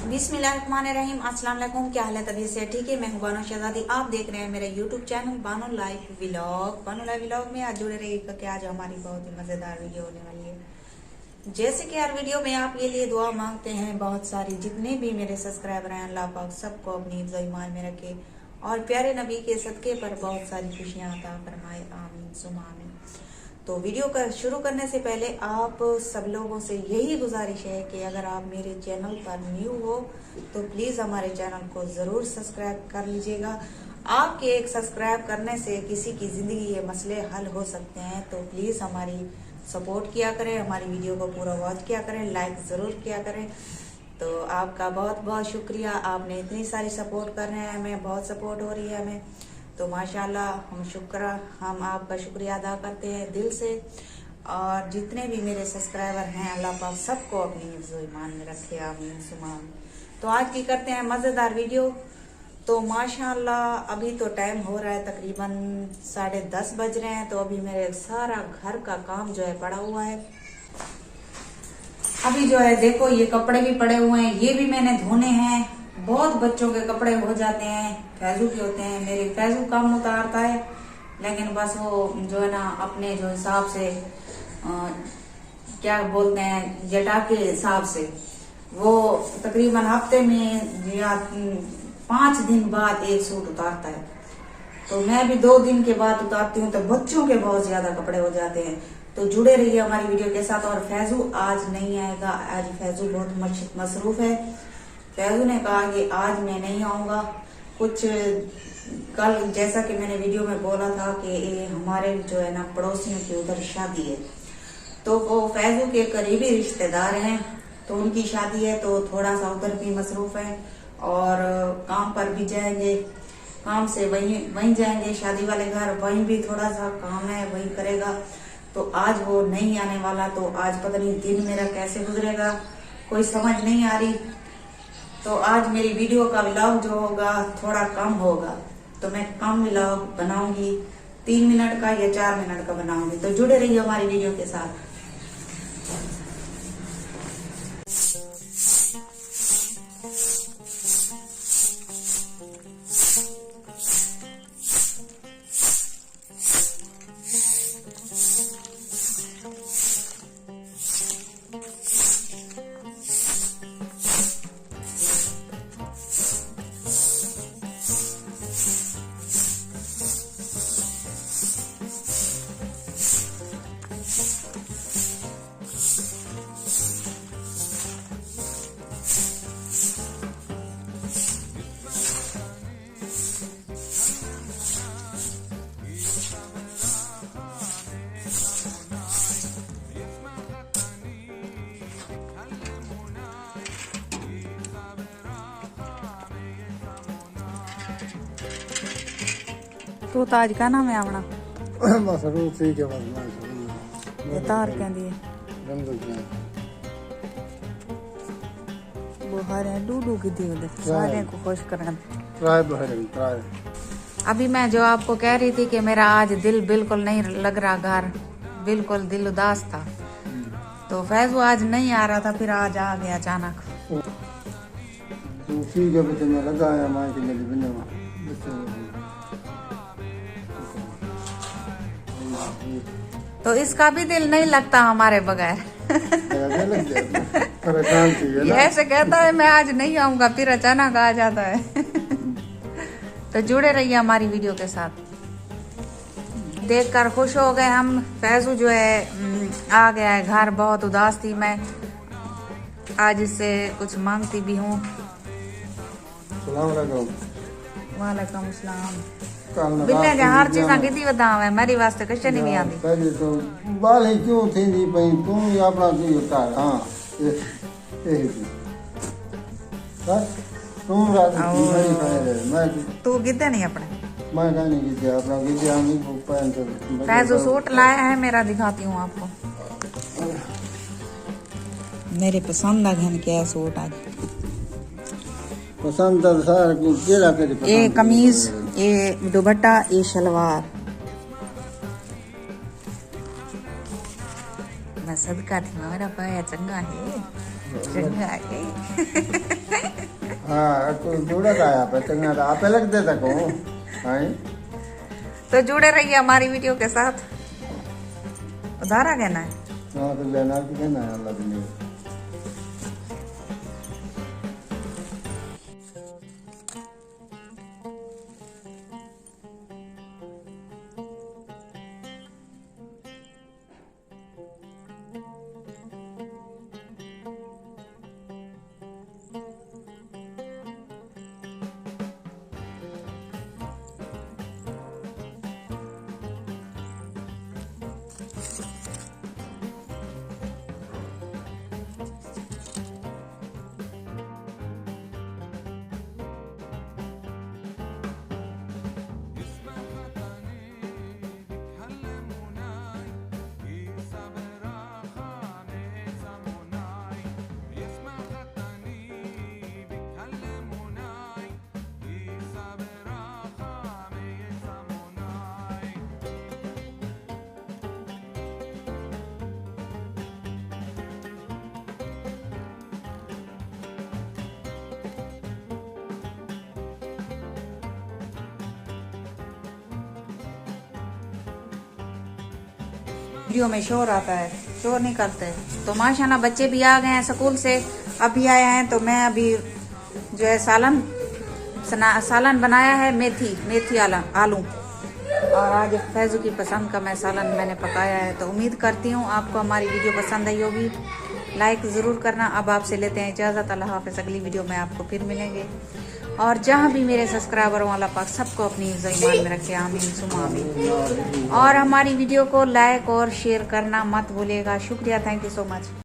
बिस्मिल्लाहिर्रहमानिर्रहीम। अस्सलाम वालेकुम। क्या हाल है? तबीयत से ठीक है? मैं हूँ बानो शहजादी। आप देख रहे हैं मेरा YouTube channel Bano life vlog. Bano life vlog में आज जुड़े रहिएगा कि आज हमारी बहुत ही मजेदार वीडियो होने वाली है। जैसे कि यार वीडियो में आपके लिए दुआ मांगते हैं बहुत सारी, जितने भी मेरे सब्सक्राइबर हैं अल्लाह पाक सबको अपनी हिफ्ज़ ईमान में रखे और प्यारे नबी के सदके पर बहुत सारी खुशियां अता फरमाए, आमीन सुमा आमीन। तो वीडियो का शुरू करने से पहले आप सब लोगों से यही गुजारिश है कि अगर आप मेरे चैनल पर न्यू हो तो प्लीज़ हमारे चैनल को ज़रूर सब्सक्राइब कर लीजिएगा। आपके एक सब्सक्राइब करने से किसी की ज़िंदगी के मसले हल हो सकते हैं, तो प्लीज़ हमारी सपोर्ट किया करें, हमारी वीडियो को पूरा वॉच किया करें, लाइक ज़रूर किया करें। तो आपका बहुत बहुत शुक्रिया, आपने इतनी सारी सपोर्ट कर रहे हैं, हमें बहुत सपोर्ट हो रही है हमें, तो माशाल्लाह हम आपका शुक्रिया अदा करते हैं दिल से। और जितने भी मेरे सब्सक्राइबर हैं अल्लाह पाक सबको अपनी हिफ्ज़ ईमान में रखे, आमीन सुमा आमीन। तो आज की करते हैं मज़ेदार वीडियो। तो माशाल्लाह अभी तो टाइम हो रहा है तकरीबन 10:30 बज रहे हैं। तो अभी मेरे सारा घर का काम जो है पड़ा हुआ है। अभी जो है देखो ये कपड़े भी पड़े हुए हैं, ये भी मैंने धोने हैं। बहुत बच्चों के कपड़े हो जाते हैं, फैजू के होते हैं, मेरे फैजू कम उतारता है, लेकिन बस वो जो है ना अपने जो हिसाब से क्या बोलते हैं जटा के हिसाब से वो तकरीबन हफ्ते में या 5 दिन बाद एक सूट उतारता है। तो मैं भी 2 दिन के बाद उतारती हूँ। तो बच्चों के बहुत ज्यादा कपड़े हो जाते हैं। तो जुड़े रहिए हमारी वीडियो के साथ। और फैजू आज नहीं आएगा, आज फैजू बहुत मसरूफ है। फैजू ने कहा कि आज मैं नहीं आऊंगा। कुछ कल जैसा कि मैंने वीडियो में बोला था कि ये हमारे जो है ना पड़ोसियों की उधर शादी है, तो वो फैजू के करीबी रिश्तेदार हैं, तो उनकी शादी है, तो थोड़ा सा उधर भी मसरूफ है और काम पर भी जाएंगे, काम से वहीं जाएंगे शादी वाले घर, वहीं भी थोड़ा सा काम है वहीं करेगा। तो आज वो नहीं आने वाला। तो आज पता नहीं दिन मेरा कैसे गुजरेगा, कोई समझ नहीं आ रही। तो आज मेरी वीडियो का व्लॉग जो होगा थोड़ा कम होगा, तो मैं कम व्लॉग बनाऊंगी, 3 मिनट का या 4 मिनट का बनाऊंगी। तो जुड़े रहिए हमारी वीडियो के साथ। तो ताज का नाम है अपना मसरूफ ठीक है बस तार कहती है बुहार है डूडू की दी उधर सारे को खुश करना। अभी मैं जो आपको कह रही थी कि मेरा आज दिल बिल्कुल नहीं लग रहा, घर बिल्कुल दिल उदास था। तो फैजू आज नहीं आ रहा था, फिर आज आ गया अचानक। तो इसका भी दिल नहीं लगता हमारे बगैर। ऐसे कहता है मैं आज नहीं आऊंगा, फिर अचानक आ जाता है। तो जुड़े रहिए हमारी वीडियो के साथ। देखकर खुश हो गए हम। फैजू जो है आ गया है घर। बहुत उदास थी मैं, आज इससे कुछ मांगती भी हूँ। वालेकुम अस्सलाम। बिल्ले जा हर चीज़ कितनी बताऊं है, मेरी वास्ते कुछ नहीं भी आती। पहले तो बाल ही क्यों थी दी पई तू ही अपना की होता है। हां ये बस तुम रात मैं तू कितने नहीं अपने मैं नहीं की अपना की हम ही पहन तो फैजू सूट लाया है मेरा, दिखाती हूँ आपको। मेरे पसंद आ गया क्या सूट आज। पसंद तो सारा केला के पसंद। ये कमीज, ये दुपट्टा, ये शलवार। मैं सदका थी मेरा पाया चंगा है, चंगा है। हाँ तू जुड़ा था यहाँ पे चंगा था आप लगते तक हूँ हाँ तो जुड़े रहिए हमारी वीडियो के साथ। उधारा कहना है। हाँ तो लेना भी कहना है अल्लाह के लिए। वीडियो में शोर आता है, शोर नहीं करते। तो माशाल्लाह बच्चे भी आ गए हैं स्कूल से, अभी आए हैं। तो मैं अभी जो है सालन बनाया है, मेथी आलू। और आज फैजू की पसंद का मैं सालन मैंने पकाया है। तो उम्मीद करती हूँ आपको हमारी वीडियो पसंद आई होगी। लाइक ज़रूर करना। अब आपसे लेते हैं इजाज़त। अल्लाह हाफ़िज़। अगली वीडियो में आपको फिर मिलेंगे। और जहाँ भी मेरे सब्सक्राइबर हो अल्लाह पाक सबको अपनी ईमान में रखे। आमीन सुमा आमीन। और हमारी वीडियो को लाइक और शेयर करना मत भूलिएगा। शुक्रिया, थैंक यू सो मच।